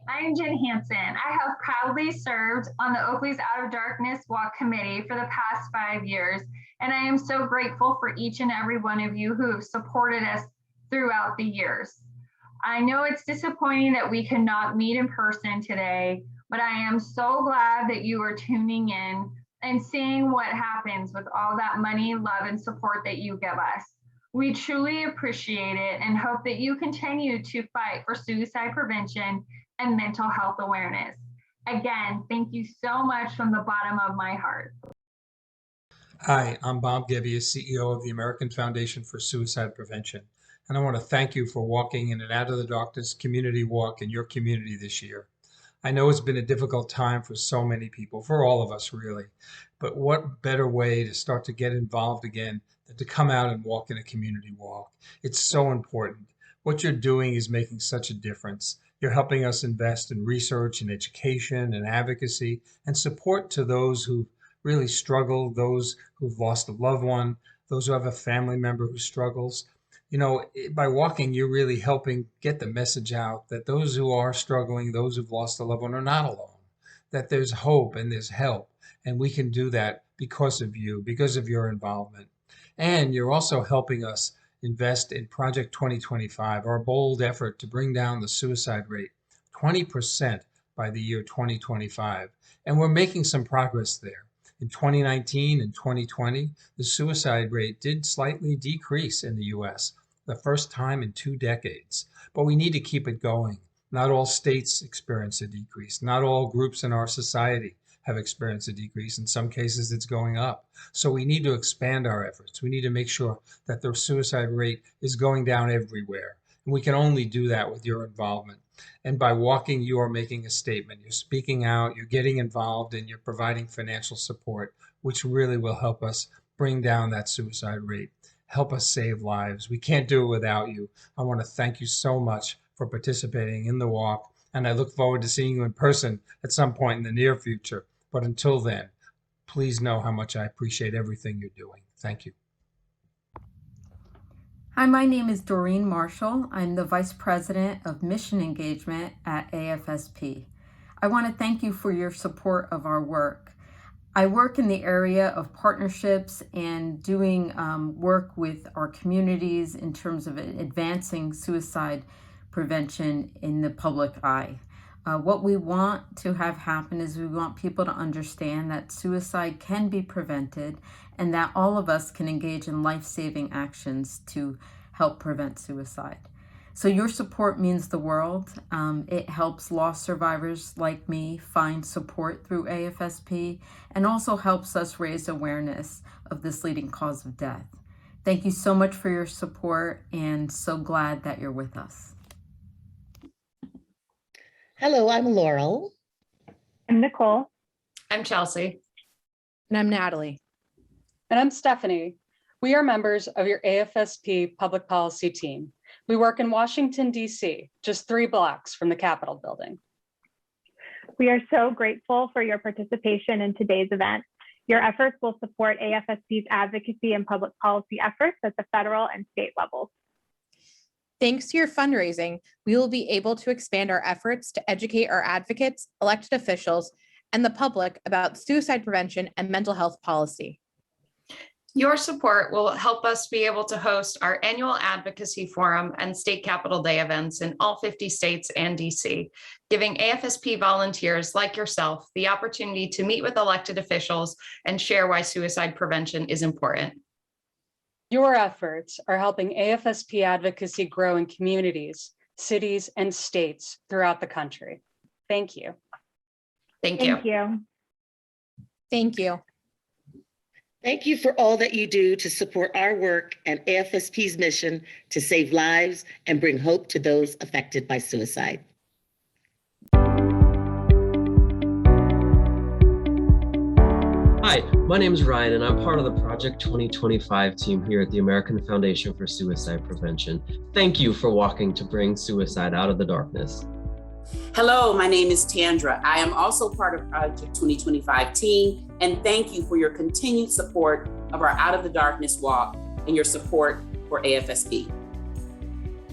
I'm Jen Hansen. I have proudly served on the Oakley's Out of Darkness Walk Committee for the past 5 years, and I am so grateful for each and every one of you who have supported us throughout the years. I know it's disappointing that we could not meet in person today, but I am so glad that you are tuning in and seeing what happens with all that money, love, and support that you give us. We truly appreciate it and hope that you continue to fight for suicide prevention and mental health awareness. Again, thank you so much from the bottom of my heart. Hi, I'm Bob Gibby, CEO of the American Foundation for Suicide Prevention. And I want to thank you for walking in an Out of the Darkness community walk in your community this year. I know it's been a difficult time for so many people, for all of us really, but what better way to start to get involved again than to come out and walk in a community walk? It's so important. What you're doing is making such a difference. You're helping us invest in research and education and advocacy and support to those who really struggle, those who've lost a loved one, those who have a family member who struggles. You know, by walking, you're really helping get the message out that those who are struggling, those who've lost a loved one are not alone, that there's hope and there's help. And we can do that because of you, because of your involvement. And you're also helping us invest in Project 2025, our bold effort to bring down the suicide rate 20% by the year 2025. And we're making some progress there. In 2019 and 2020, the suicide rate did slightly decrease in the US, the first time in 2 decades. But we need to keep it going. Not all states experience a decrease. Not all groups in our society have experienced a decrease. In some cases, it's going up. So we need to expand our efforts. We need to make sure that the suicide rate is going down everywhere. And we can only do that with your involvement. And by walking, you are making a statement. You're speaking out, you're getting involved, and you're providing financial support, which really will help us bring down that suicide rate, help us save lives. We can't do it without you. I want to thank you so much for participating in the walk, and I look forward to seeing you in person at some point in the near future. But until then, please know how much I appreciate everything you're doing. Thank you. Hi, my name is Doreen Marshall. I'm the Vice President of Mission Engagement at AFSP. I want to thank you for your support of our work. I work in the area of partnerships and doing work with our communities in terms of advancing suicide prevention in the public eye. What we want to have happen is we want people to understand that suicide can be prevented and that all of us can engage in life-saving actions to help prevent suicide. So your support means the world. It helps loss survivors like me find support through AFSP and also helps us raise awareness of this leading cause of death. Thank you so much for your support and so glad that you're with us. Hello, I'm Laurel. I'm Nicole. I'm Chelsea. And I'm Natalie. And I'm Stephanie. We are members of your AFSP public policy team. We work in Washington, D.C., just 3 blocks from the Capitol building. We are so grateful for your participation in today's event. Your efforts will support AFSP's advocacy and public policy efforts at the federal and state levels. Thanks to your fundraising, we will be able to expand our efforts to educate our advocates, elected officials, and the public about suicide prevention and mental health policy. Your support will help us be able to host our annual advocacy forum and state Capitol Day events in all 50 states and DC, giving AFSP volunteers like yourself the opportunity to meet with elected officials and share why suicide prevention is important. Your efforts are helping AFSP advocacy grow in communities, cities, and states throughout the country. Thank you. Thank you. Thank you. Thank you. Thank you for all that you do to support our work and AFSP's mission to save lives and bring hope to those affected by suicide. Hi, my name is Ryan and I'm part of the Project 2025 team here at the American Foundation for Suicide Prevention. Thank you for walking to bring suicide out of the darkness. Hello, my name is Tandra. I am also part of Project 2025 team, and thank you for your continued support of our Out of the Darkness walk and your support for AFSP.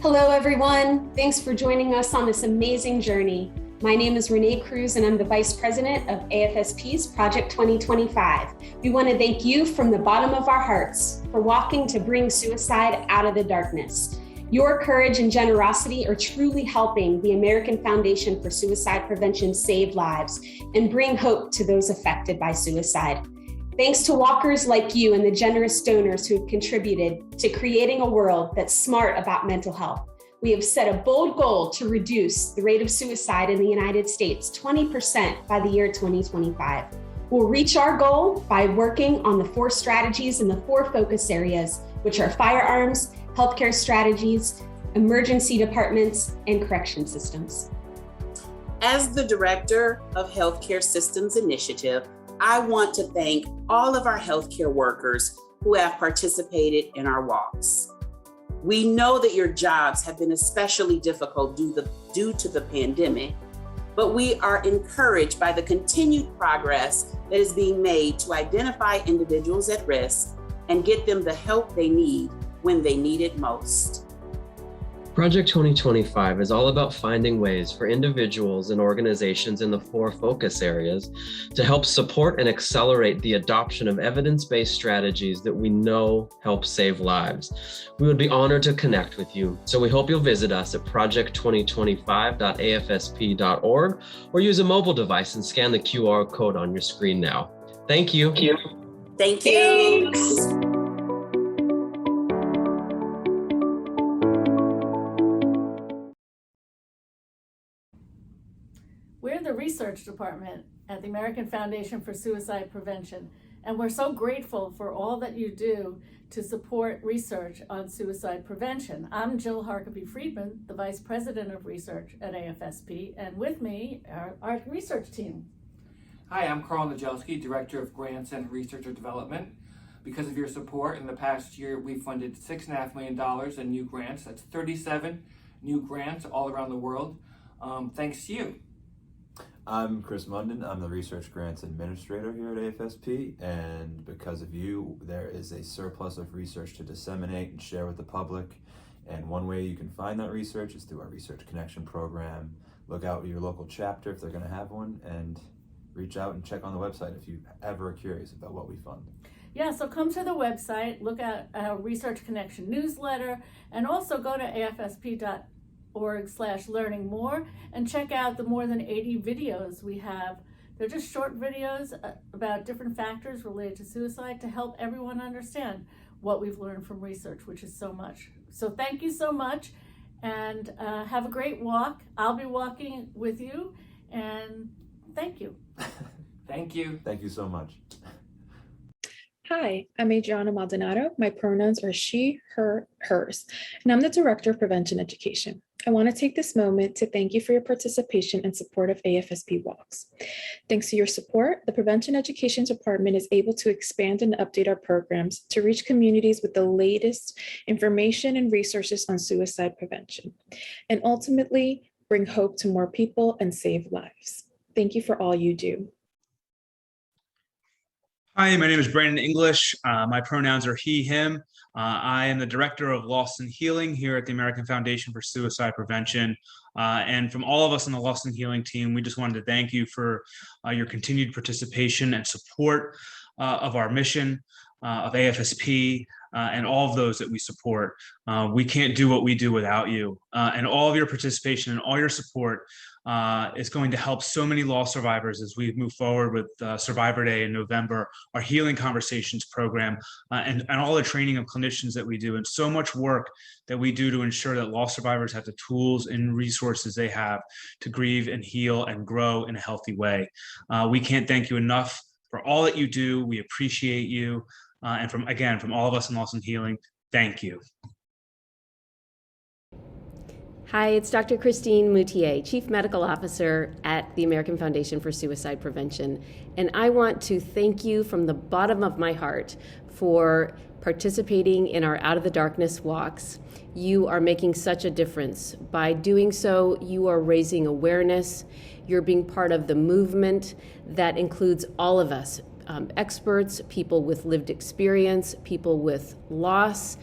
Hello, everyone. Thanks for joining us on this amazing journey. My name is Renee Cruz, and I'm the Vice President of AFSP's Project 2025. We want to thank you from the bottom of our hearts for walking to bring suicide out of the darkness. Your courage and generosity are truly helping the American Foundation for Suicide Prevention save lives and bring hope to those affected by suicide. Thanks to walkers like you and the generous donors who have contributed to creating a world that's smart about mental health. We have set a bold goal to reduce the rate of suicide in the United States 20% by the year 2025. We'll reach our goal by working on the 4 strategies and the 4 focus areas, which are firearms, healthcare strategies, emergency departments, and correction systems. As the Director of Healthcare Systems Initiative, I want to thank all of our healthcare workers who have participated in our walks. We know that your jobs have been especially difficult due to the pandemic, but we are encouraged by the continued progress that is being made to identify individuals at risk and get them the help they need when they need it most. Project 2025 is all about finding ways for individuals and organizations in the 4 focus areas to help support and accelerate the adoption of evidence-based strategies that we know help save lives. We would be honored to connect with you, so we hope you'll visit us at project2025.afsp.org or use a mobile device and scan the QR code on your screen now. Thank you. Thank you. Thanks. We're the research department at the American Foundation for Suicide Prevention, and we're so grateful for all that you do to support research on suicide prevention. I'm Jill Harkeby-Friedman, the Vice President of Research at AFSP, and with me, our research team. Hi, I'm Carl Nijelski, Director of Grants and Research and Development. Because of your support, in the past year, we funded $6.5 million in new grants. That's 37 new grants all around the world. Thanks to you. I'm Chris Munden. I'm the Research Grants Administrator here at AFSP, and because of you, there is a surplus of research to disseminate and share with the public. And one way you can find that research is through our Research Connection program. Look out at your local chapter if they're going to have one, and reach out and check on the website if you ever are curious about what we fund. Yeah, so come to the website, look at our Research Connection newsletter, and also go to afsp.org/learning more and check out the more than 80 videos we have. They're just short videos about different factors related to suicide to help everyone understand what we've learned from research, which is so much. So thank you so much, and have a great walk. I'll be walking with you, and thank you. Thank you. Thank you so much. Hi, I'm Adriana Maldonado. My pronouns are she, her, hers, and I'm the Director of Prevention Education. I want to take this moment to thank you for your participation and support of AFSP Walks. Thanks to your support, the Prevention Education Department is able to expand and update our programs to reach communities with the latest information and resources on suicide prevention, and ultimately bring hope to more people and save lives. Thank you for all you do. Hi, my name is Brandon English. My pronouns are he, him. I am the Director of Loss and Healing here at the American Foundation for Suicide Prevention. And from all of us on the Loss and Healing team, we just wanted to thank you for your continued participation and support of our mission, of AFSP, and all of those that we support. We can't do what we do without you. And all of your participation and all your support is going to help so many loss survivors as we move forward with Survivor Day in November, our Healing Conversations program, and all the training of clinicians that we do, and so much work that we do to ensure that loss survivors have the tools and resources they have to grieve and heal and grow in a healthy way. We can't thank you enough for all that you do. We appreciate you. And from all of us in Loss and Healing, thank you. Hi, it's Dr. Christine Moutier, Chief Medical Officer at the American Foundation for Suicide Prevention. And I want to thank you from the bottom of my heart for participating in our Out of the Darkness walks. You are making such a difference. By doing so, you are raising awareness. You're being part of the movement that includes all of us, experts, people with lived experience, people with loss,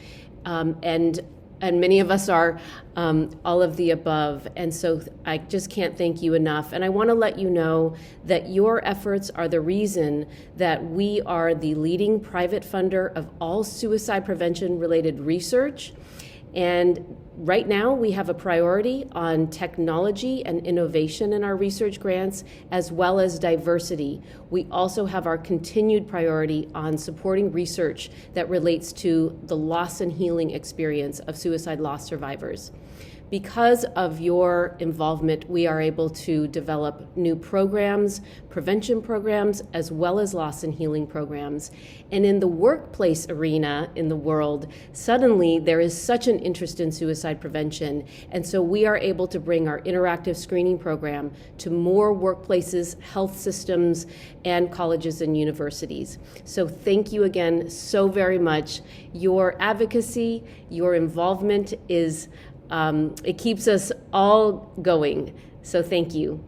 and and many of us are all of the above. And so I just can't thank you enough. And I want to let you know that your efforts are the reason that we are the leading private funder of all suicide prevention related research. And right now we have a priority on technology and innovation in our research grants, as well as diversity. We also have our continued priority on supporting research that relates to the loss and healing experience of suicide loss survivors. Because of your involvement, we are able to develop new programs, prevention programs, as well as loss and healing programs. And in the workplace arena in the world, suddenly there is such an interest in suicide prevention. And so we are able to bring our interactive screening program to more workplaces, health systems, and colleges and universities. So thank you again so very much. Your advocacy, your involvement is it keeps us all going. So thank you.